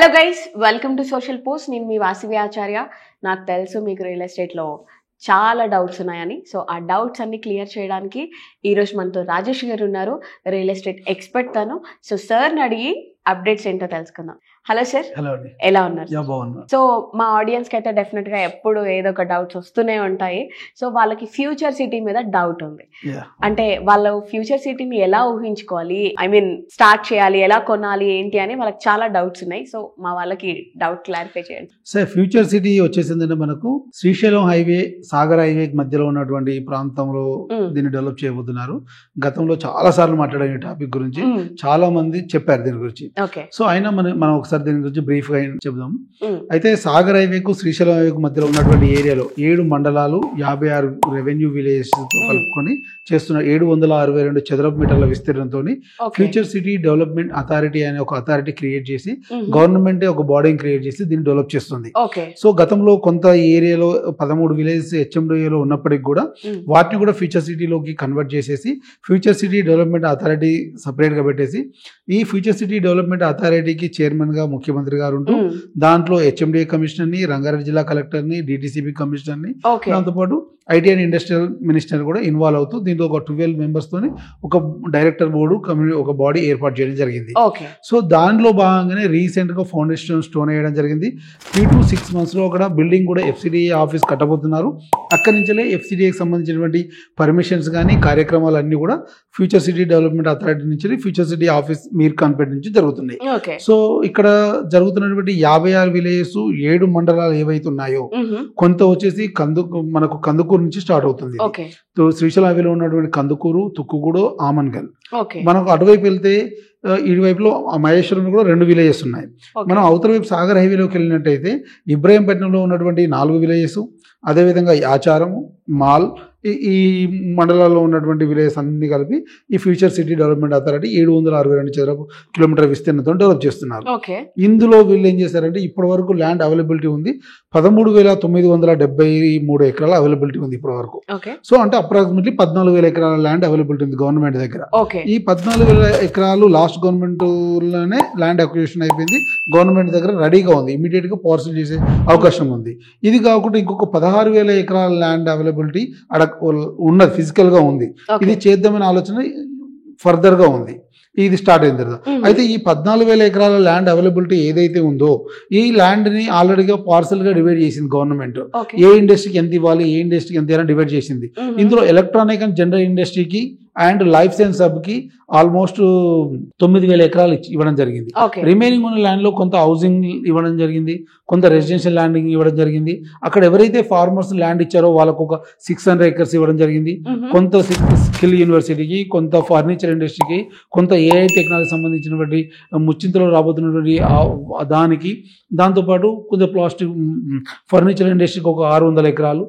Hello guys, welcome to social post. నేను మీ వాసవి ఆచార్య. నాకు తెలుసు మీకు రియల్ ఎస్టేట్లో చాలా డౌట్స్ ఉన్నాయని. సో ఆ డౌట్స్ అన్ని క్లియర్ చేయడానికి ఈరోజు మనతో రాజేష్ గారు ఉన్నారు, రియల్ ఎస్టేట్ ఎక్స్పర్ట్ తను. సో సార్ని అడిగి అప్డేట్స్ ఏంటో తెలుసుకుందాం. Hello sir. హలో అండి. ఎలా ఉన్నారు? బాగున్నా. సో మా ఆడియన్స్కి అయితే డెఫినెట్గా ఎప్పుడు ఏదో ఒక డౌట్స్ వస్తూనే ఉంటాయి. సో వాళ్ళకి ఫ్యూచర్ సిటీ మీద డౌట్ ఉంది. అంటే వాళ్ళు ఫ్యూచర్ సిటీని ఎలా ఊహించుకోవాలి, ఐ మీన్ స్టార్ట్ చేయాలి, ఎలా కొనాలి, ఏంటి అని వాళ్ళకి చాలా డౌట్స్ ఉన్నాయి. సో మా వాళ్ళకి డౌట్ క్లారిఫై చేయండి సార్. ఫ్యూచర్ సిటీ వచ్చేసిందంటే మనకు శ్రీశైలం హైవే, సాగర్ హైవే మధ్యలో ఉన్నటువంటి ప్రాంతంలో దీన్ని డెవలప్ చేయబోతున్నారు. గతంలో చాలా సార్లు మాట్లాడారు ఈ టాపిక్ గురించి, చాలా మంది చెప్పారు దీని గురించి. సో అయినా మనం ఒకసారి దీని గురించి బ్రీఫ్ గా చెప్దాం. అయితే సాగర్ హైవేకు శ్రీశైలం హైవేకు మధ్యలో ఉన్నటువంటి ఏరియాలో 7 మండలాలు 56 రెవెన్యూ విలేజెస్ తో కలుపుకొని చేస్తున్న 762 చదరపు మీటర్ల విస్తీర్ణంతో ఫ్యూచర్ సిటీ డెవలప్మెంట్ అథారిటీ అనే ఒక అథారిటీ క్రియేట్ చేసి గవర్నమెంట్ ఒక బాడీని క్రియేట్ చేసి దీన్ని డెవలప్ చేస్తుంది. సో గతంలో కొంత ఏరియాలో 13 విలేజెస్ హెచ్ఎండిఏలో ఉన్నప్పటికీ కూడా వాటిని కూడా ఫ్యూచర్ సిటీలోకి కన్వర్ట్ చేసేసి future city development authority separate గా పెట్టేసి ఈ ఫ్యూచర్ సిటీ డెవలప్మెంట్ అథారిటీకి చైర్మన్ గా ముఖ్యమంత్రి గారు ఉంటూ దాంట్లో హెచ్ఎండిఏ కమిషనర్ ని, రంగారెడ్డి జిల్లా కలెక్టర్ ని, డిటిసిపి కమిషనర్ ని, దాంతోపాటు ఐటీ అండ్ ఇండస్ట్రియల్ మినిస్టర్ కూడా ఇన్వాల్వ్ అవుతూ దీంతో ఒక 12 మెంబర్స్ తోని ఒక డైరెక్టర్ బోర్డు ఒక బాడీ ఏర్పాటు చేయడం జరిగింది. సో దానిలో భాగంగానే రీసెంట్ గా ఫౌండేషన్ స్టోన్ వేయడం జరిగింది. 3 to 6 months లో అక్కడ బిల్డింగ్ కూడా ఎఫ్సిడిఏ ఆఫీస్ కట్టబోతున్నారు. అక్కడి నుంచే ఎఫ్సిడిఏకి సంబంధించినటువంటి పర్మిషన్స్ కానీ కార్యక్రమాలు అన్ని కూడా ఫ్యూచర్ సిటీ డెవలప్మెంట్ అథారిటీ నుంచి ఫ్యూచర్ సిటీ ఆఫీస్ మీర్ఖాన్పేట నుంచి జరుగుతున్నాయి. సో ఇక్కడ జరుగుతున్నటువంటి 56 విలేజెస్ 7 మండలాలు ఏవైతే ఉన్నాయో కొంత వచ్చేసి మనకు కందుకూరు నుంచి స్టార్ట్ అవుతుంది. శ్రీశైలం హైవేలో ఉన్నటువంటి కందుకూరు, తుక్కుగూడు, ఆమన్గల్. మనకు అటువైపు వెళ్తే ఇటువైపులో మహేశ్వరం కూడా 2 విలేజెస్ ఉన్నాయి. మనం అవతల వైపు సాగర్ హైవేలోకి వెళ్ళినట్టయితే ఇబ్రాహీంపట్నంలో ఉన్నటువంటి 4 విలేజెస్, అదేవిధంగా ఆచారము, మాల్, ఈ మండలాల్లో ఉన్నటువంటి విలేజెస్ అన్ని కలిపి ఈ ఫ్యూచర్ సిటీ డెవలప్మెంట్ అథారిటీ 762 చదరపు కిలోమీటర్ విస్తీర్ణంతో డెవలప్ చేస్తున్నారు. ఇందులో వీళ్ళు ఏం చేశారంటే ఇప్పటి వరకు ల్యాండ్ అవైలబిలిటీ ఉంది 13,973 ఎకరాల అవైలబిలిటీ ఉంది ఇప్పటి వరకు. సో అంటే అప్రాక్సిమేట్లీ 14,000 ఎకరాల ల్యాండ్ అవైలబిలిటీ ఉంది గవర్నమెంట్ దగ్గర. ఈ 14,000 ఎకరాలు లాస్ట్ గవర్నమెంట్ లోనే ల్యాండ్ అక్విజిషన్ అయిపోయింది, గవర్నమెంట్ దగ్గర రెడీగా ఉంది, ఇమీడియట్ గా పార్సల్ చేసే అవకాశం ఉంది. ఇది కాకుండా ఇంకొక 16,000 ఎకరాల ల్యాండ్ అవైలబిలిటీ ఉన్నది, ఫిజికల్ గా ఉంది. ఇది చేద్దామనే ఆలోచన ఫర్దర్ గా ఉంది, ఇది స్టార్ట్ అయిన తర్వాత. అయితే ఈ 14,000 ఎకరాల ల్యాండ్ అవైలబిలిటీ ఏదైతే ఉందో ఈ ల్యాండ్ ని ఆల్రెడీగా పార్సల్ గా డివైడ్ చేసింది గవర్నమెంట్. ఏ ఇండస్ట్రీకి ఎంత ఇవ్వాలి, ఏ ఇండస్ట్రీకి ఎంత ఇవ్వాలని డివైడ్ చేసింది. ఇందులో ఎలక్ట్రానిక్ అండ్ జనరల్ ఇండస్ట్రీకి అండ్ లైఫ్ సైన్స్ సబ్ కి ఆల్మోస్ట్ 9,000 ఎకరాలు ఇవ్వడం జరిగింది. రిమైనింగ్ ఉన్న ల్యాండ్ లో కొంత హౌసింగ్ ఇవ్వడం జరిగింది, కొంత రెసిడెన్షియల్ ల్యాండింగ్ ఇవ్వడం జరిగింది. అక్కడ ఎవరైతే ఫార్మర్స్ ల్యాండ్ ఇచ్చారో వాళ్ళకు ఒక 600 acres ఇవ్వడం జరిగింది. కొంత స్కిల్ యూనివర్సిటీకి, కొంత ఫర్నిచర్ ఇండస్ట్రీకి, కొంత ఏఐ టెక్నాలజీ సంబంధించినటువంటి ముచ్చింతలో రాబోతున్నటువంటి దానికి, దాంతోపాటు కొంత ప్లాస్టిక్ ఫర్నిచర్ ఇండస్ట్రీకి ఒక 600 ఎకరాలు,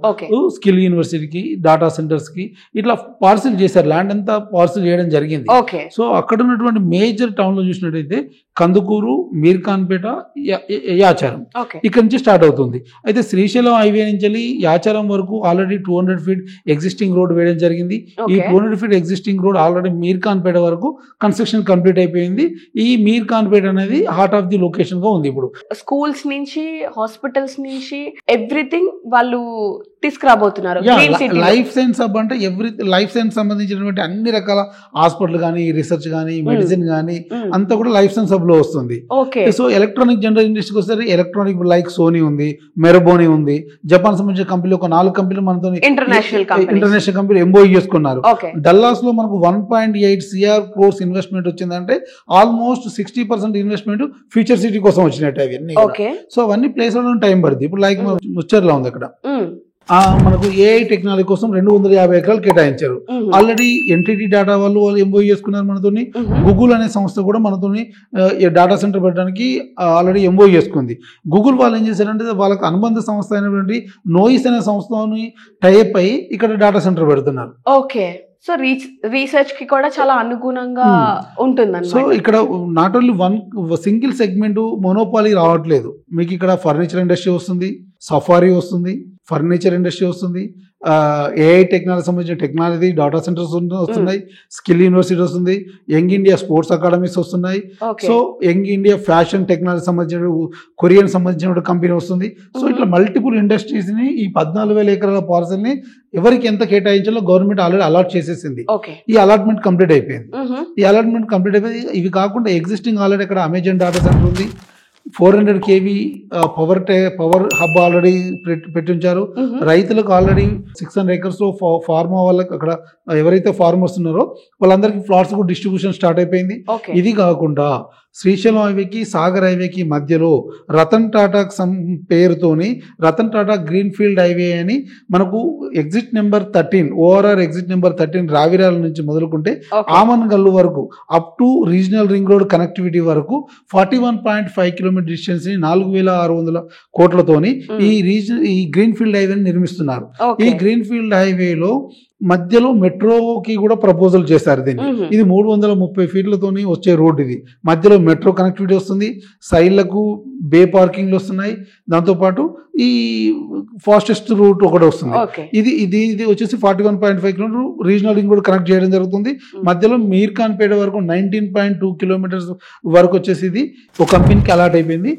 స్కిల్ యూనివర్సిటీకి, డాటా సెంటర్స్ కి ఇట్లా పార్సిల్ చేశారు. ల్యాండ్ అంతా పార్సిల్ చేయడం జరిగింది. సో అక్కడ ఉన్నటువంటి మేజర్ టౌన్ లో చూసినట్టయితే కందుకూరు, మీర్ఖాన్పేట, యాచారం ఇక్కడ నుంచి స్టార్ట్ అవుతుంది. అయితే శ్రీశైలం హైవే నుంచి యాచారం వరకు ఆల్రెడీ 200 feet ఎగ్జిస్టింగ్ రోడ్ వేయడం జరిగింది. ఈ 200 feet existing road already Meerkhanpet వరకు కన్స్ట్రక్షన్ కంప్లీట్ అయిపోయింది. ఈ మీర్ఖాన్పేట అనేది హార్ట్ ఆఫ్ ది లొకేషన్ గా ఉంది. ఇప్పుడు స్కూల్స్ నుంచి, హాస్పిటల్స్ నుంచి ఎవ్రీథింగ్ వాళ్ళు తీసుకురాబోతున్నారు. లైఫ్ సైన్స్ హబ్ అంటే లైఫ్ సైన్స్ సంబంధించినటువంటి అన్ని రకాల హాస్పిటల్ కానీ, రీసెర్చ్ కానీ, మెడిసిన్ కానీ అంతా కూడా లైఫ్ సైన్స్ హబ్ లో వస్తుంది. సో ఎలక్ట్రానిక్ జనరల్ ఇండస్ట్రీకి వస్తే ఎలక్ట్రానిక్ లైక్ సోనీ ఉంది, మెరబోని ఉంది, జపాన్ సంబంధించిన కంపెనీ ఒక 4 కంపెనీలు మనతో ఇంటర్నేషనల్ కంపెనీ ఎంఓయూ చేసుకున్నారు. డల్లాస్ లో మనకు 1.8 crores ఇన్వెస్ట్మెంట్ వచ్చిందంటే ఆల్మోస్ట్ 60% ఇన్వెస్ట్మెంట్ ఫ్యూచర్ సిటీ కోసం వచ్చినట్టు అవన్నీ. సో అవన్నీ ప్లేస్ అవడం టైం పడుతుంది. ఇప్పుడు లైక్ ముచ్చర్లా ఉంది అక్కడ మనకు ఏఐ టెక్నాలజీ కోసం 250 ఎకరాలు కేటాయించారు. ఆల్రెడీ ఎన్టీటీ డాటా వాళ్ళు ఎంఓయూ చేసుకున్నారు మనతోని. గూగుల్ అనే సంస్థ కూడా మనతోని డాటా సెంటర్ పెట్టడానికి ఆల్రెడీ ఎంఓయూ చేసుకుంది. గూగుల్ వాళ్ళు ఏం చేశారంటే వాళ్ళకి అనుబంధ సంస్థ అయినటువంటి నోయిస్ అనే సంస్థని టైప్ అయ్యి ఇక్కడ డాటా సెంటర్ పెడుతున్నారు. సో రీసెర్చ్ కి కూడా చాలా అనుగుణంగా ఉంటుంది. సో ఇక్కడ not only single segment monopoly రావట్లేదు. మీకు ఇక్కడ ఫర్నిచర్ ఇండస్ట్రీ వస్తుంది, సఫారీ వస్తుంది, ఫర్నిచర్ ఇండస్ట్రీ వస్తుంది, ఏఐ టెక్నాలజీ సంబంధించిన టెక్నాలజీ డాటా సెంటర్స్ వస్తున్నాయి, స్కిల్ యూనివర్సిటీ వస్తుంది, యంగ్ ఇండియా స్పోర్ట్స్ అకాడమీస్ వస్తున్నాయి. So young India fashion technology సంబంధించిన కొరియన్ సంబంధించిన కంపెనీ వస్తుంది. సో ఇట్లా మల్టిపుల్ ఇండస్ట్రీస్ ని ఈ 14,000 ఎకరాల పార్సల్ ని ఎవరికి ఎంత కేటాయించాలో గవర్నమెంట్ ఆల్రెడీ అలాట్ చేసేసింది. ఈ అలాట్మెంట్ కంప్లీట్ అయిపోయింది. ఇవి కాకుండా ఎగ్జిస్టింగ్ ఆల్రెడీ ఇక్కడ అమెజాన్ డాటా సెంటర్ ఉంది, 400 kV పవర్ హబ్ ఆల్రెడీ పెట్టించారు. రైతులకు ఆల్రెడీ 600 acres లో ఫార్మా వాళ్ళకి అక్కడ ఎవరైతే ఫార్మర్స్ ఉన్నారో వాళ్ళందరికీ ఫ్లాట్స్ కూడా డిస్ట్రిబ్యూషన్ స్టార్ట్ అయిపోయింది. ఇది కాకుండా శ్రీశైలం హైవేకి సాగర్ హైవేకి మధ్యలో రతన్ టాటా పేరుతోని Ratan Tata greenfield highway అని మనకు exit number 13 ORR exit number 13 Ravirala నుంచి మొదలుకుంటే ఆమన్గల్లు వరకు up to regional ring road connectivity వరకు 41.5 కిలోమీటర్ డిస్టెన్స్ ని 4,600 కోట్లతోని ఈ గ్రీన్ ఫీల్డ్ హైవేని నిర్మిస్తున్నారు. ఈ గ్రీన్ ఫీల్డ్ హైవేలో మధ్యలో మెట్రోకి కూడా ప్రపోజల్ చేశారు దీన్ని. ఇది 330 ఫీట్లతోని వచ్చే రోడ్. ఇది మధ్యలో మెట్రో కనెక్టివిటీ వస్తుంది, సైడ్లకు బే పార్కింగ్లు వస్తున్నాయి, దాంతోపాటు ఈ ఫాస్టెస్ట్ రూట్ ఒకటి వస్తుంది. ఇది వచ్చేసి 41.5 కిలోమీటర్ రీజనల్ రింగ్ కూడా కనెక్ట్ చేయడం జరుగుతుంది. మధ్యలో మీర్ఖాన్పేట వరకు 19.2 కిలోమీటర్స్ వరకు వచ్చేసి ఇది ఒక కంపెనీకి అలాట్ అయిపోయింది.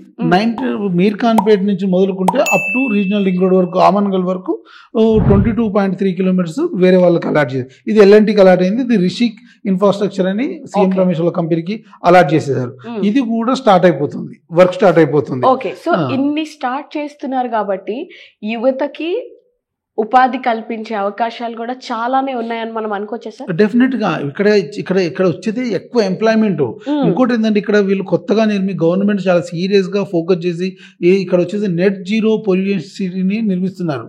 మీర్ఖాన్పేట నుంచి మొదలుకుంటే up to regional ring road వరకు ఆమన్గల్ వరకు 22.3 కిలోమీటర్స్ వేరే వాళ్ళకి అలాట్ చేశారు. ఇది ఎల్ఎన్టీకి అలాట్ అయింది. ఇది రిషిక్ ఇన్ఫ్రాస్ట్రక్చర్ అని సీఎం రమేష్ వాళ్ళ కంపెనీకి అలాట్ చేసేసారు. ఇది కూడా స్టార్ట్ అయిపోతుంది, వర్క్ స్టార్ట్ అయిపోతుంది. ఓకే, సో ఇన్ని స్టార్ట్ చేస్తున్నారు కాబట్టి యువతకి ఉపాధి కల్పించే అవకాశాలు కూడా చాలానే ఉన్నాయని మనం అనుకోవచ్చా సార్? డెఫినెట్ గా ఇక్కడ వచ్చేది ఎక్కువ ఎంప్లాయ్మెంట్. ఇంకోటి ఏంటంటే ఇక్కడ వీళ్ళు కొత్తగా గవర్నమెంట్ చాలా సీరియస్ గా ఫోకస్ చేసి ఇక్కడ వచ్చేసి నెట్ జీరో పొల్యూషన్ సిటీని నిర్మిస్తున్నారు.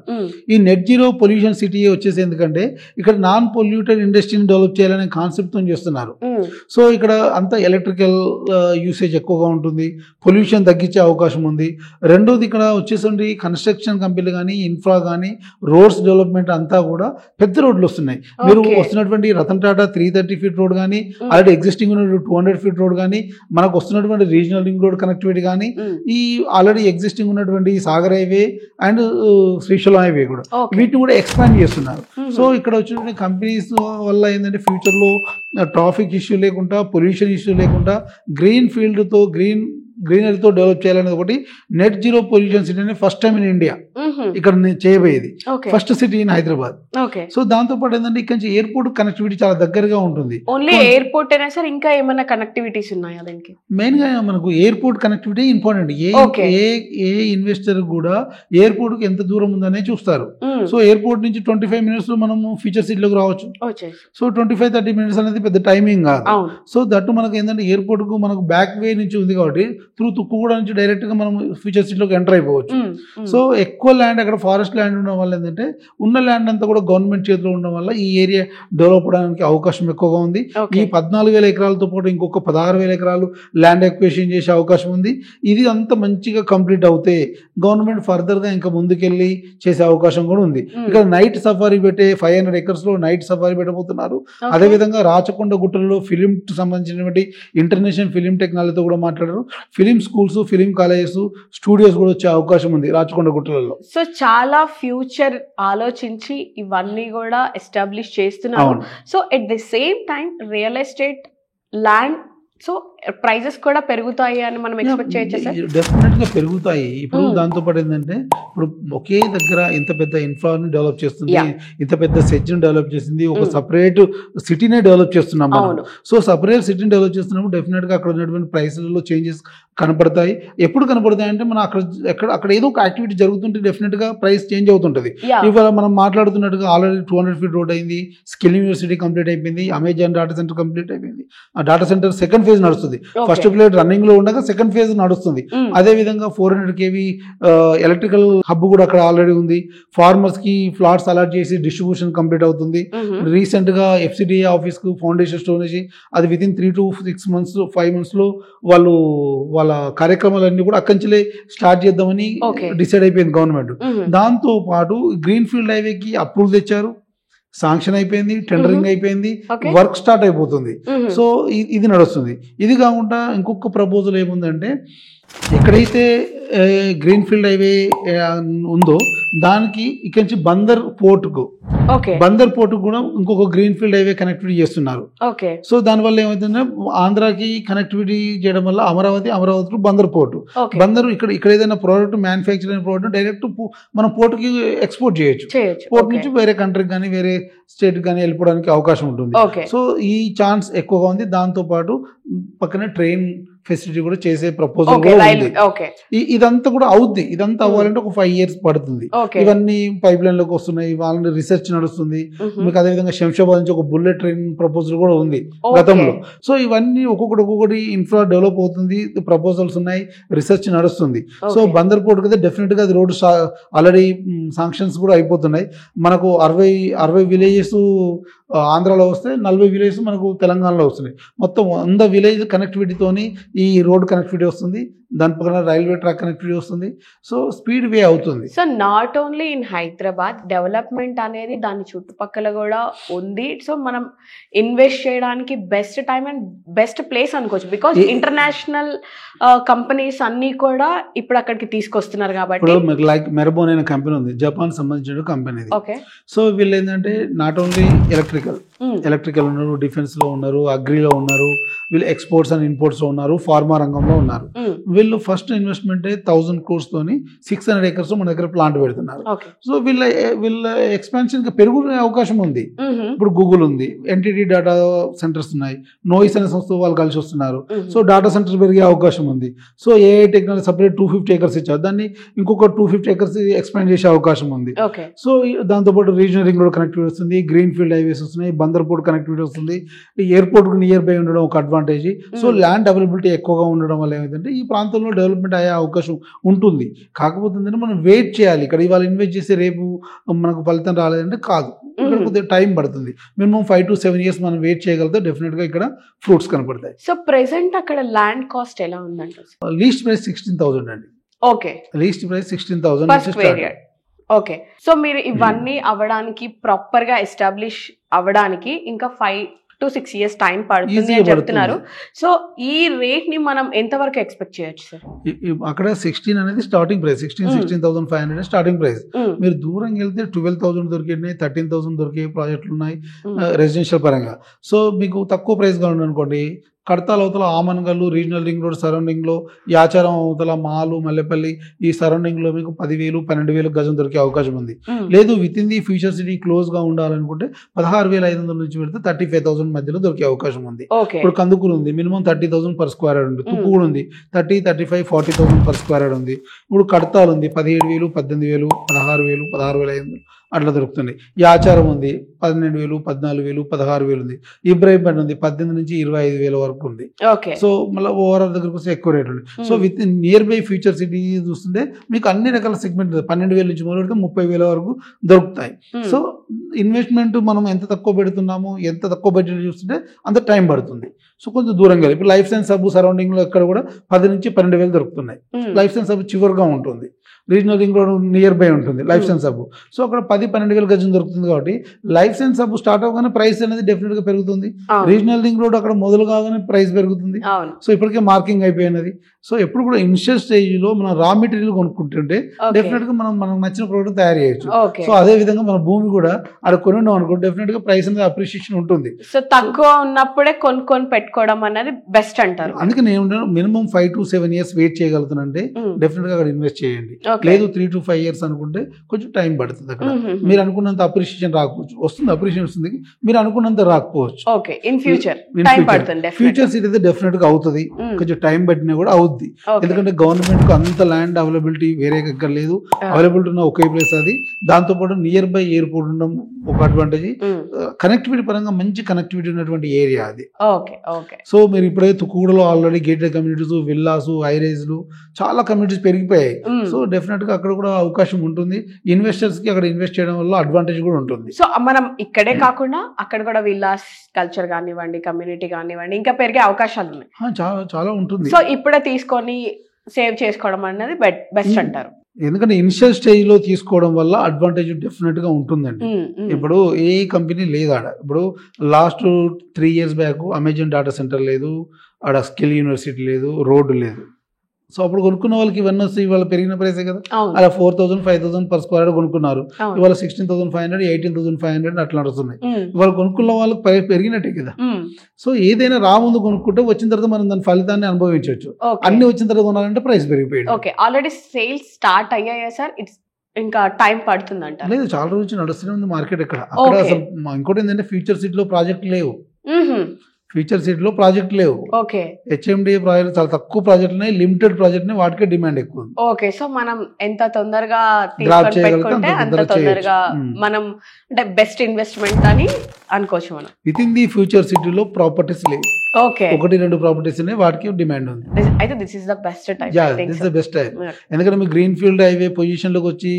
ఈ నెట్ జీరో పొల్యూషన్ సిటీ వచ్చేసి ఎందుకంటే ఇక్కడ నాన్ పొల్యూటెడ్ ఇండస్ట్రీని డెవలప్ చేయాలనే కాన్సెప్ట్ తో చేస్తున్నారు. సో ఇక్కడ అంతా ఎలక్ట్రికల్ యూసేజ్ ఎక్కువగా ఉంటుంది, పొల్యూషన్ తగ్గించే అవకాశం ఉంది. రెండోది ఇక్కడ వచ్చేసి కన్స్ట్రక్షన్ కంపెనీలు కానీ ఇన్ఫ్రా కానీ రోడ్స్ డెవలప్మెంట్ అంతా కూడా పెద్ద రోడ్లు వస్తున్నాయి. మీరు వస్తున్నటువంటి రతన్ టాటా 330 ఫీట్ రోడ్ కానీ ఆల్రెడీ ఎగ్జిస్టింగ్ ఉన్న 200 ఫీట్ రోడ్ కానీ మనకు వస్తున్నటువంటి రీజనల్ రింగ్ రోడ్ కనెక్టివిటీ కానీ ఈ ఆల్రెడీ ఎగ్జిస్టింగ్ ఉన్నటువంటి Sagar highway and Srisailam highway కూడా వీటిని కూడా ఎక్స్పాండ్ చేస్తున్నారు. సో ఇక్కడ వచ్చినటువంటి కంపెనీస్ వల్ల ఏంటంటే ఫ్యూచర్ లో ట్రాఫిక్ ఇష్యూ లేకుండా, పొల్యూషన్ ఇష్యూ లేకుండా గ్రీన్ ఫీల్డ్ తో గ్రీనరీతో డెవలప్ చేయాలనేది ఒకటి. నెట్ జీరో పొల్యూషన్ సిటీ అనేది ఫస్ట్ టైం ఇన్ ఇండియా ఇక్కడ చేయబోయేది, first city in Hyderabad. So దాంతో పాటు ఏంటంటే ఇక్కడ నుంచి ఎయిర్పోర్ట్ కనెక్టివిటీ చాలా దగ్గరగా ఉంటుంది. ఓన్లీ ఎయిర్పోర్ట్ అయినా సార్ ఇంకా ఏమైనా కనెక్టివిటీస్ ఉన్నాయా దానికి? మెయిన్ గా మనకు ఎయిర్పోర్ట్ కనెక్టివిటీ ఇంపార్టెంట్. ఏ ఇన్వెస్టర్ కూడా ఎయిర్పోర్ట్ కి ఎంత దూరం ఉందనే చూస్తారు. సో ఎయిర్పోర్ట్ నుంచి 25 minutes లో మనము ఫ్యూచర్ సిటీలోకి రావచ్చు. సో 25-30 minutes అనేది పెద్ద టైమింగ్ కాదు. సో దట్టు మనకు ఏంటంటే ఎయిర్పోర్ట్ కు మనకు బ్యాక్ వే నుంచి ఉంది కాబట్టి త్రూ తుక్కుగూడ నుంచి డైరెక్ట్ గా మనం ఫ్యూచర్ సిటీలోకి ఎంటర్ అయిపోవచ్చు. సో ఎక్కువ ల్యాండ్ అక్కడ ఫారెస్ట్ ల్యాండ్ ఉండడం వల్ల ఏంటంటే ఉన్న ల్యాండ్ అంతా కూడా గవర్నమెంట్ చేతిలో ఉండడం వల్ల ఈ ఏరియా డెవలప్ అవడానికి అవకాశం ఎక్కువగా ఉంది. ఈ 14,000 ఎకరాలతో పాటు ఇంకొక 16,000 ఎకరాలు ల్యాండ్ ఎక్విజిషన్ చేసే అవకాశం ఉంది. ఇది అంత మంచిగా కంప్లీట్ అవుతే గవర్నమెంట్ ఫర్దర్ గా ఇంకా ముందుకెళ్ళి చేసే అవకాశం కూడా ఉంది. ఇక్కడ నైట్ సఫారీ పెట్టే 500 acres లో నైట్ సఫారీ పెట్టబోతున్నారు. అదేవిధంగా రాచకొండ గుట్టలలో ఫిలిం సంబంధించినటువంటి ఇంటర్నేషనల్ ఫిలిం టెక్నాలజీతో కూడా మాట్లాడారు. Film schools, film colleges, studios కూడా వచ్చే అవకాశం ఉంది రాచకొండ గుట్టలలో. సో చాలా ఫ్యూచర్ ఆలోచించి ఇవన్నీ కూడా ఎస్టాబ్లిష్ చేస్తున్నారు. So at the same time real estate land so prices కూడా పెరుగుతాయి అని మనం ఎక్స్పెక్ట్ చేయొచ్చు సార్? డెఫినెట్ గా పెరుగుతాయి. ఇప్పుడు దాంతో పాటు ఏంటంటే ఇప్పుడు ఒకే దగ్గర ఇంత పెద్ద ఇన్ఫ్రాని డెవలప్ చేస్తుంది, ఇంత పెద్ద సెజ్ ని డెవలప్ చేసింది, ఒక సపరేట్ సిటీనే డెవలప్ చేస్తున్నాం మనం. సో సపరేట్ సిటీని డెవలప్ చేస్తున్నప్పుడు డెఫినెట్ గా అక్కడ ఉన్నటువంటి ప్రైస్లలో చేంజెస్ కనపడతాయి. ఎప్పుడు కనపడతాయి అంటే మనం అక్కడ ఏదో ఒక యాక్టివిటీ జరుగుతుంటే డెఫినెట్ గా ప్రైస్ చేంజ్ అవుతుంటది. ఇవాళ మనం మాట్లాడుతున్నట్టుగా ఆల్రెడీ 200 ఫీట్ రోడ్ అయింది, స్కిల్ యూనివర్సిటీ కంప్లీట్ అయిపోయింది, అమెజాన్ డాటా సెంటర్ కంప్లీట్ అయిపోయింది. ఆ డాటా సెంటర్ సెకండ్ ఫేజ్ నడుస్తుంది. ఫస్ట్ ప్లేట్ రన్నింగ్ లో ఉండగా సెకండ్ ఫేజ్ నడుస్తుంది. అదే విధంగా 400 kV ఎలక్ట్రికల్ హబ్ కూడా అక్కడ ఆల్రెడీ ఉంది. ఫార్మర్స్ కి ఫ్లాట్స్ అలాట్ చేసి డిస్ట్రిబ్యూషన్ కంప్లీట్ అవుతుంది. రీసెంట్ గా FCDA ఆఫీస్ కు ఫౌండేషన్ స్టోన్ చేసి అది వితిన్ 3 to 6 months 5 months లో వాళ్ళ కార్యక్రమాలన్నీ కూడా అక్కడి నుంచే స్టార్ట్ చేద్దామని డిసైడ్ అయిపోయింది గవర్నమెంట్. దాంతో పాటు గ్రీన్ ఫీల్డ్ హైవేకి అప్రూవల్ తెచ్చారు, శాంక్షన్ అయిపోయింది, టెండరింగ్ అయిపోయింది, వర్క్ స్టార్ట్ అయిపోతుంది. సో ఇది నడుస్తుంది. ఇది కాకుండా ఇంకొక ప్రపోజల్ ఏముందంటే ఎక్కడైతే గ్రీన్ ఫీల్డ్ హైవే ఉందో దానికి ఇక్కడ నుంచి బందర్ పోర్టుకు కూడా ఇంకొక గ్రీన్ ఫీల్డ్ హైవే కనెక్టివిటీ చేస్తున్నారు. సో దానివల్ల ఏమైతుందంటే ఆంధ్రాకి కనెక్టివిటీ చేయడం వల్ల అమరావతి బందర్ పోర్టు, బందర్ ఇక్కడ ఏదైనా ప్రోడక్ట్ మ్యానుఫ్యాక్చర్ అయిన ప్రోడక్ట్ డైరెక్ట్ మనం పోర్టుకి ఎక్స్పోర్ట్ చేయొచ్చు. పోర్ట్ నుంచి వేరే కంట్రీకి కానీ వేరే స్టేట్ కానీ వెళ్ళిపోవడానికి అవకాశం ఉంటుంది. సో ఈ ఛాన్స్ ఎక్కువగా ఉంది. దాంతో పాటు పక్కన ట్రైన్ ఫెసిలిటీ కూడా చేసే ప్రపోజల్ కూడా ఉంది. ఇదంతా కూడా అవుద్ది. ఇదంతా అవ్వాలంటే ఒక 5 years పడుతుంది. ఇవన్నీ పైప్ లైన్ లోకి వస్తున్నాయి, వాళ్ళని రీసెర్చ్ నడుస్తుంది. మీకు అదేవిధంగా శంషాబాద్ నుంచి ఒక బుల్లెట్ ట్రైన్ ప్రపోజల్ కూడా ఉంది గతంలో. సో ఇవన్నీ ఒక్కొక్కటి ఇన్ఫ్రా డెవలప్ అవుతుంది, ప్రపోజల్స్ ఉన్నాయి, రీసెర్చ్ నడుస్తుంది. సో బందర్ పోర్ట్ కదా డెఫినెట్ గా అది రోడ్డు ఆల్రెడీ శాంక్షన్స్ కూడా అయిపోతున్నాయి. మనకు 60 విలేజెస్ ఆంధ్రాలో వస్తే 40 విలేజెస్ మనకు తెలంగాణలో వస్తున్నాయి. మొత్తం 100 విలేజ్ కనెక్టివిటీతోని ఈ రోడ్ కనెక్టివిటీ వస్తుంది, దాని పక్కన రైల్వే ట్రాక్ కనెక్టివిటీ వస్తుంది. సో స్పీడ్ వే అవుతుంది. So not only in Hyderabad development అనేది దాని చుట్టుపక్కల కూడా ఉంది. సో మనం ఇన్వెస్ట్ చేయడానికి best time and best place అనుకోవచ్చు. బికాస్ ఇంటర్నేషనల్ కంపెనీస్ అన్ని కూడా ఇప్పుడు అక్కడికి తీసుకొస్తున్నారు కాబట్టి. ఇప్పుడు లైక్ మెరబోన్ అనే కంపెనీ ఉంది, జపాన్ సంబంధించిన కంపెనీ. సో వీళ్ళు ఏంటంటే నాట్ ఓన్లీ ఎలక్ట్రికల్ ఉన్నారు, డిఫెన్స్ లో ఉన్నారు, అగ్రిలో ఉన్నారు, వీళ్ళు ఎక్స్పోర్ట్స్ అండ్ ఇంపోర్ట్స్ లో ఉన్నారు, ఫార్మా రంగంలో ఉన్నారు. వీళ్ళు ఫస్ట్ ఇన్వెస్ట్మెంట్ 1000 crores తోని 600 acres మన దగ్గర ప్లాంట్ పెడుతున్నారు. సో వీళ్ళ ఎక్స్పాన్షన్ పెరుగునే అవకాశం ఉంది. ఇప్పుడు గూగుల్ ఉంది, ఎన్టీటీ డేటా సెంటర్స్ ఉన్నాయి, నోయిస్ అనే సంస్థ వాళ్ళు కలిసి వస్తున్నారు. సో డేటా సెంటర్స్ పెరిగే అవకాశం ఉంది. So AI technology separate 250 acres ఇచ్చారు, దాన్ని ఇంకొక 250 acres ఎక్స్పాండ్ చేసే అవకాశం ఉంది. సో దాంతోపాటు రీజనల్ రింగ్ రోడ్ కనెక్టివిటీ వస్తుంది, గ్రీన్ ఫీల్డ్ హైవేస్ వస్తున్నాయి, బందర్ పోర్ట్ కనెక్టివిటీ వస్తుంది, ఎయిర్పోర్ట్ కు నియర్ బై ఉండడం ఒక అడ్వాంటేజ్. సో ల్యాండ్ అవైలబిలిటీ ఎక్కువగా ఉండడం వల్ల ఏమైందంటే ఈ ప్రాంతంలో డెవలప్మెంట్ అయ్యే అవకాశం ఉంటుంది. కాకపోతే మనం వెయిట్ చేయాలి. ఇక్కడ ఇవాళ ఇన్వెస్ట్ చేసి రేపు మనకు ఫలితం రాలేదంటే కాదు, ఇక్కడ కొద్దిగా టైం పడుతుంది. మినిమం 5 to 7 years మనం వెయిట్ చేయగలిగితే డెఫినెట్ గా ఇక్కడ ఫ్రూట్స్ కనపడతాయి. సో ప్రెసెంట్ అక్కడ ల్యాండ్ కాస్ట్ ఎలా ఉందంటే లీస్ట్ ప్రైస్ 16,000 అండి. Least price 16,000. సో మీరు ఇవన్నీ అవ్వడానికి ప్రాపర్ గా ఎస్టాబ్లిష్ అవ్వడానికి ఇంకా 5 to 6 years టైం పడుతుంది అని చెప్తున్నారు. సో ఈ రేట్ ని మనం ఎంతవరకు ఎక్స్పెక్ట్ చేయొచ్చు సార్? అక్కడ 16 అనేది స్టార్టింగ్ ప్రైస్, 16,500 స్టార్టింగ్ ప్రైస్. మీరు దూరం వెళ్తే 12,000 దొరికినాయి, 13,000 దొరికే ప్రాజెక్టులు ఉన్నాయి రెసిడెన్షియల్ పరంగా. సో మీకు తక్కువ ప్రైస్ గా ఉందనుకోండి, కడతాల అవతల ఆమన్గల్లు, రీజనల్ రింగ్ రోడ్ సరౌండింగ్ లో, యాచారం అవతల మాలు, మల్లెపల్లి ఈ సరౌండింగ్ లో మీకు 10,000, 12,000 గజం దొరికే అవకాశం ఉంది. లేదు with in the future city close గా ఉండాలనుకుంటే 16,500 నుంచి పెడితే 35,000 మధ్యలో దొరికే అవకాశం ఉంది. ఇప్పుడు కందుకూరు ఉంది, మినిమం 30,000 per square yard ఉంది. తుక్కు కూడా ఉంది, 30, 35, 40,000 per square yard ఉంది. ఇప్పుడు కడతాలు ఉంది, 17,000, 18,000, 16,000, 16,500 అట్లా దొరుకుతుంది. యాచారం ఉంది 12,000, 14,000, 16,000 ఉంది. ఇబ్రాహీంపేట ఉంది 18,000 నుంచి 25,000 వరకు ఉంది. సో మళ్ళీ ఓవరాల్ దగ్గరకు వస్తే ఎక్కువ రేట్ ఉంది. So with near by future city చూస్తుంటే మీకు అన్ని రకాల సెగ్మెంట్ 12,000 నుంచి మొదలు పెడితే 30,000 వరకు దొరుకుతాయి. సో ఇన్వెస్ట్మెంట్ మనం ఎంత తక్కువ పెడుతున్నాము, ఎంత తక్కువ బడ్జెట్ చూస్తుంటే అంత టైం పడుతుంది. సో కొంచెం దూరంగా ఇప్పుడు లైఫ్ సైన్స్ హబ్ సరౌండింగ్ లో ఎక్కడ కూడా 10,000 నుంచి 12,000 దొరుకుతున్నాయి. లైఫ్ సైన్స్ హబ్ చివరిగా ఉంటుంది, regional ring road near by ఉంటుంది లైఫ్ సైన్స్ హబ్. సో అక్కడ 10-12,000 గజం దొరుకుతుంది. కాబట్టి లైఫ్ సైన్స్ హబ్ స్టార్ట్ అవగానే ప్రైస్ అనేది డెఫినెట్ గా పెరుగుతుంది. రీజనల్ రింగ్ రోడ్ అక్కడ మొదలు కాగానే ప్రైస్ పెరుగుతుంది. సో ఇప్పటికే మార్కింగ్ అయిపోయినది. సో ఎప్పుడు కూడా ఇనిషియల్ స్టేజ్ లో మనం రా మెటీరియల్ కొనుక్కుంటుంటే డెఫినెట్ గా మనకు నచ్చిన ప్రోడక్ట్ తయారు చేయొచ్చు. సో అదే విధంగా మన భూమి కూడా అక్కడ కొని ఉన్నాం అనుకో డెఫినెట్ గా ప్రైస్ అనేది అప్రిషియేషన్ ఉంటుంది. సో తక్కువ ఉన్నప్పుడే కొనుక్కొని పెట్టుకోవడం అనేది బెస్ట్ అంటారు. అందుకే నేను మినిమం 5 to 7 years వెయిట్ చేయగలుగుతానంటే డెఫినెట్ గా అక్కడ ఇన్వెస్ట్ చేయండి. లేదు 3 to 5 years అనుకుంటే కొంచెం టైం పడుతుంది. అక్కడ మీరు అనుకున్నంత అప్రిషియేషన్ రాకపోవచ్చు, వస్తుంది అప్రిషియేషన్ వస్తుంది, మీరు అనుకున్నంత రాకపోవచ్చు. ఫ్యూచర్ సిటీ అయితే డెఫినెట్ గా అవుతుంది, కొంచెం టైం పట్టినా కూడా అవుతుంది. ఎందుకంటే గవర్నమెంట్ కు అంత ల్యాండ్ అవైలబిలిటీ వేరే ఎక్కడ లేదు, అవైలబిలిటీ ఉన్న ఒకే ప్లేస్ అది. దాంతో పాటు నియర్ బై ఎయిర్పోర్ట్ ఉండడం ఒక అడ్వాంటేజ్. కనెక్టివిటీ పరంగా మంచి కనెక్టివిటీ ఉన్నటువంటి ఏరియా అది. సో మీరు ఇప్పుడైతే తుక్కుగూడలో ఆల్రెడీ గేటెడ్ కమ్యూనిటీస్, విల్లాస్, హైరైజ్లు చాలా కమ్యూనిటీస్ పెరిగిపోయాయి. సో డెఫినెట్ గా అక్కడ కూడా అవకాశం ఉంటుంది. ఇన్వెస్టర్స్ కి అక్కడ ఇన్వెస్ట్ చేయడం వల్ల అడ్వాంటేజ్ కూడా ఉంటుంది. సో మనం ఇక్కడే కాకుండా అక్కడ కూడా విల్లాస్ కల్చర్ కానివ్వండి, కమ్యూనిటీ కానివ్వండి, ఇంకా పెరిగే అవకాశాలు ఉన్నాయి. చాలా చాలా ఉంటుంది. సో ఇప్పుడే తీసుకొని సేవ్ చేసుకోవడం అనేది బెస్ట్ అంటారు. ఎందుకంటే ఇనిషియల్ స్టేజ్ లో తీసుకోవడం వల్ల అడ్వాంటేజ్ డెఫినెట్ గా ఉంటుందండి. ఇప్పుడు ఏ కంపెనీ లేదు ఆడ. ఇప్పుడు last 3 years back Amazon data centre లేదు, ఆడ స్కిల్ యూనివర్సిటీ లేదు, రోడ్డు లేదు. సో అప్పుడు కొనుక్కున్న వాళ్ళకి ఇవన్నీ వస్తాయి, ఇవాళ పెరిగిన ప్రైసే కదా. అలా 4,000 5,000 పర్ స్క్వేర్ యార్డ్ కొనుక్కున్నారు, ఇవాళ 16,500 18,500 అట్లా నడుస్తున్నాయి. ఇవాళ కొనుక్కున్న వాళ్ళకి పెరిగినట్టే కదా. సో ఏదైనా ముందు కొనుక్కుంటే వచ్చిన తర్వాత మనం దాని ఫలితాన్ని అనుభవించవచ్చు. అన్ని వచ్చిన తర్వాత కొనాలంటే ప్రైస్ పెరిగిపోయింది. ఓకే, ఆల్రెడీ సేల్స్ స్టార్ట్ అయ్యాయా సార్? ఇంకా టైం పడుతుందంట? లేదు, చాలా రోజు నుంచి నడుస్తూనే ఉంది మార్కెట్. అక్కడ అసలు ఇంకోటి ఏంటంటే ఫ్యూచర్ సిటీ లో ప్రాజెక్ట్ లేవు. ఫ్యూచర్ సిటీ లో ప్రాజెక్ట్ లేవు. ఓకే, హెచ్ఎండి ప్రాజెక్ట్ చాలా తక్కువ ప్రాజెక్ట్ ఉన్నాయి, లిమిటెడ్ ప్రాజెక్ట్ ఉన్నాయి, వాటికే డిమాండ్ ఎక్కువ. ఓకే, సో మనం ఎంత తొందరగా పెట్టుకుంటే అంత తొందరగా మనం అంటే బెస్ట్ ఇన్వెస్ట్మెంట్ అని అనుకోవచ్చు మనం. విత్ ఇన్ ది ఫ్యూచర్ సిటీలో ప్రాపర్టీస్ లేవు. ఓకే, 1-2 ప్రాపర్టీస్ ఉన్నాయి, వాటికి డిమాండ్ ఉంది. అయితే this is the best time. This is the best time. ఎందుకంటే మీ గ్రీన్ ఫీల్డ్ హైవే పొజిషన్ లోకి వచ్చి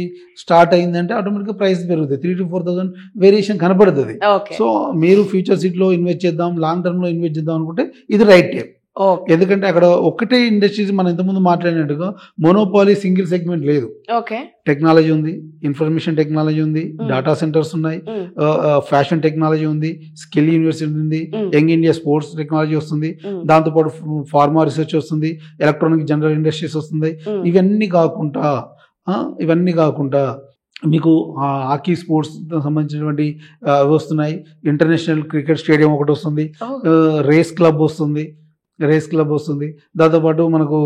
స్టార్ట్ అయిందంటే ఆటోమేటిక్ గా ప్రైస్ పెరుగుతుంది, 3,000 to 4,000 వేరియేషన్ కనపడుతుంది. సో మీరు ఫ్యూచర్ సిటీలో ఇన్వెస్ట్ చేద్దాం, లాంగ్ టర్మ్ లో ఇన్వెస్ట్ చేద్దాం అనుకుంటే ఇది రైట్ టైం. ఎందుకంటే అక్కడ ఒకటే ఇండస్ట్రీస్ మనం ఇంతకుముందు మాట్లాడినట్టుగా మోనోపాలీ సింగిల్ సెగ్మెంట్ లేదు. టెక్నాలజీ ఉంది, ఇన్ఫర్మేషన్ టెక్నాలజీ ఉంది, డేటా సెంటర్స్ ఉన్నాయి, ఫ్యాషన్ టెక్నాలజీ ఉంది, స్కిల్ యూనివర్సిటీ ఉంది, యంగ్ ఇండియా స్పోర్ట్స్ టెక్నాలజీ వస్తుంది, దాంతోపాటు ఫార్మా రీసెర్చ్ వస్తుంది, ఎలక్ట్రానిక్ జనరల్ ఇండస్ట్రీస్ వస్తుంది. ఇవన్నీ కాకుండా మీకు హాకీ స్పోర్ట్స్ సంబంధించినటువంటి వస్తున్నాయి, ఇంటర్నేషనల్ క్రికెట్ స్టేడియం ఒకటి వస్తుంది, రేస్ క్లబ్ వస్తుంది, దాంతోపాటు మనకు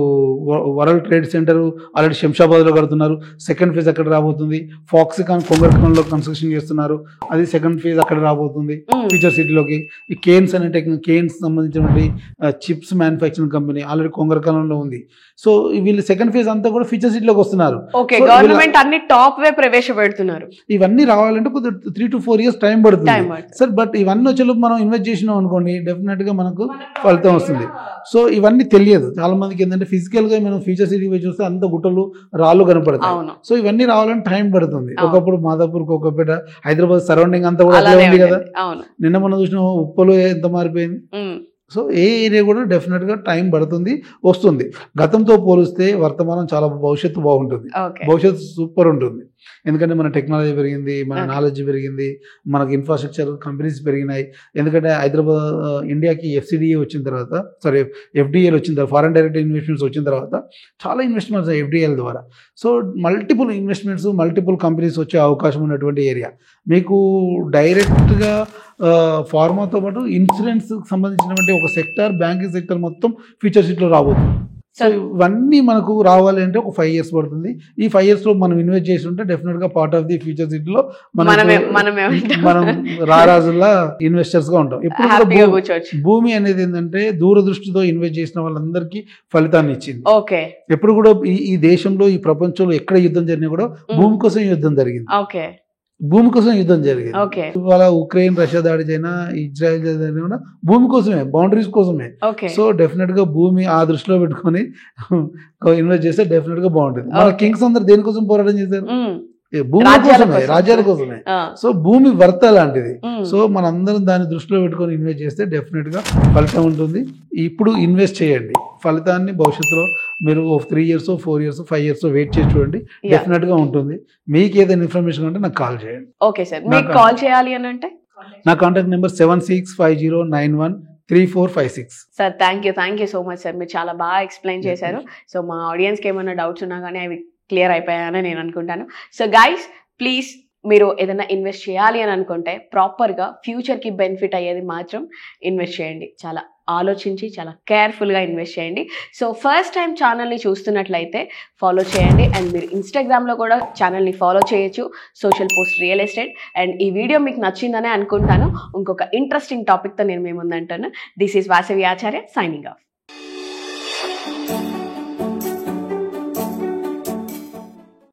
వరల్డ్ ట్రేడ్ సెంటర్ ఆల్రెడీ శంషాబాద్లో కడుతున్నారు, సెకండ్ ఫేజ్ అక్కడ రాబోతుంది. ఫాక్సికాన్ కొంగర్కాన్లో కన్స్ట్రక్షన్ చేస్తున్నారు, అది సెకండ్ ఫేజ్ అక్కడ రాబోతుంది ఫ్యూచర్ సిటీలోకి. ఈ కేన్స్ అనే కేన్స్ సంబంధించినటువంటి చిప్స్ మ్యానుఫ్యాక్చరింగ్ కంపెనీ ఆల్రెడీ కొంగర్కాన్లో ఉంది. సో వీళ్ళు సెకండ్ ఫేజ్ అంతా కూడా ఫ్యూచర్ సిటీలోకి వస్తున్నారు. గవర్నమెంట్ అన్ని టాప్ వే ప్రవేశపెడుతున్నారు. ఇవన్నీ రావాలంటే కొద్దిగా 3 to 4 years టైం పడుతుంది సార్. బట్ ఇవన్నీ వచ్చేలోపు మనం ఇన్వెస్ట్ చేసినాం అనుకోండి, డెఫినెట్ గా మనకు ఫలితం వస్తుంది. సో ఇవన్నీ తెలియదు చాలా మందికి. ఏంటంటే ఫిజికల్ గా మనం ఫ్యూచర్ సిటీ పోయి చూస్తే అంత గుట్టలు రాళ్ళు కనపడతాయి. సో ఇవన్నీ రావాలంటే టైం పడుతుంది. ఒకప్పుడు మాదాపూర్, కోకపేట, హైదరాబాద్ సరౌండింగ్ అంతా కూడా అట్లా ఉంది కదా. నిన్న మనం చూసిన ఉప్పలు ఎంత మారిపోయింది. సో ఏ ఏరియా కూడా డెఫినెట్ గా టైం పడుతుంది, వస్తుంది. గతంతో పోలిస్తే వర్తమానం చాలా భవిష్యత్తు బాగుంటుంది, భవిష్యత్తు సూపర్ ఉంటుంది. ఎందుకంటే మన టెక్నాలజీ పెరిగింది, మన నాలెడ్జ్ పెరిగింది, మనకి ఇన్ఫ్రాస్ట్రక్చర్ కంపెనీస్ పెరిగినాయి. ఎందుకంటే హైదరాబాద్ ఇండియాకి ఎఫ్సిడిఏ వచ్చిన తర్వాత, ఎఫ్డిఏలు వచ్చిన తర్వాత, ఫారెన్ డైరెక్ట్ ఇన్వెస్ట్మెంట్స్ వచ్చిన తర్వాత చాలా ఇన్వెస్ట్మెంట్స్ ఎఫ్డిఏల ద్వారా. So multiple investments, multiple companies వచ్చే అవకాశం ఉన్నటువంటి ఏరియా. మీకు డైరెక్ట్గా ఫార్మాతో పాటు ఇన్సూరెన్స్ సంబంధించినటువంటి ఒక సెక్టర్, బ్యాంకింగ్ సెక్టర్ మొత్తం ఫ్యూచర్ సిటీలో రాబోతుంది. సో ఇవన్నీ మనకు రావాలి అంటే ఒక 5 years పడుతుంది. ఈ 5 years లో మనం ఇన్వెస్ట్ చేసి ఉంటే డెఫినెట్ గా పార్ట్ ఆఫ్ ది ఫ్యూచర్ సిటీలో మనం రారాజుల్లా ఇన్వెస్టర్స్ గా ఉంటాం. ఎప్పుడు భూమి అనేది ఏంటంటే దూరదృష్టితో ఇన్వెస్ట్ చేసిన వాళ్ళందరికీ ఫలితాన్ని ఇచ్చింది. ఎప్పుడు కూడా ఈ దేశంలో, ఈ ప్రపంచంలో ఎక్కడ యుద్ధం జరిగినా కూడా భూమి కోసం యుద్ధం జరిగింది. భూమి కోసం యుద్ధం జరిగింది. ఇవాళ ఉక్రెయిన్, రష్యా దాడి అయినా, ఇజ్రాయెల్ దాడి కూడా భూమి కోసమే, బౌండరీస్ కోసమే. సో డెఫినెట్ గా భూమి ఆ దృష్టిలో పెట్టుకొని ఇన్వెస్ట్ చేస్తే డెఫినెట్ గా బాగుంటుంది. మన కింగ్స్ అందరు దేనికోసం పోరాటం చేశారు? భూమి కోసమే, రాజ్యాల కోసమే. సో భూమి వర్త లాంటిది. సో మనందరం దాన్ని దృష్టిలో పెట్టుకొని ఇన్వెస్ట్ చేస్తే డెఫినెట్ గా ఫలితం ఉంటుంది. ఇప్పుడు ఇన్వెస్ట్ చేయండి, ఫలితాన్ని భవిష్యత్తులో మీరు 3 years, 4 years, 5 years వెయిట్ చేసి చూడండి, డెఫినెట్ గా ఉంటుంది. మీకు ఏదైనా ఇన్ఫర్మేషన్ ఉంటే నాకు కాల్ చేయండి. ఓకే సార్, మీకు కాల్ చేయాలి అని అంటే నా contact number 7650913456. Sir thank you so much sir. మీరు చాలా బాగా ఎక్స్ప్లెయిన్ చేశారు. సో మా ఆడియన్స్కి ఏమైనా డౌట్స్ ఉన్నా కానీ అవి క్లియర్ అయిపోయాయని నేను అనుకుంటాను. సో గైస్, ప్లీజ్ మీరు ఏదైనా ఇన్వెస్ట్ చేయాలి అని అనుకుంటే ప్రాపర్గా ఫ్యూచర్కి బెనిఫిట్ అయ్యేది మాత్రం ఇన్వెస్ట్ చేయండి. చాలా ఆలోచించి, చాలా కేర్ఫుల్గా ఇన్వెస్ట్ చేయండి. సో ఫస్ట్ టైం ఛానల్ని చూస్తున్నట్లయితే ఫాలో చేయండి. అండ్ మీరు ఇన్స్టాగ్రామ్లో కూడా ఛానల్ని ఫాలో చేయొచ్చు, social post real estate. And ఈ వీడియో మీకు నచ్చిందనే అనుకుంటాను. ఇంకొక ఇంట్రెస్టింగ్ టాపిక్తో నేను మీ ముందు అంటాను. This is Vasavi Acharya, signing off.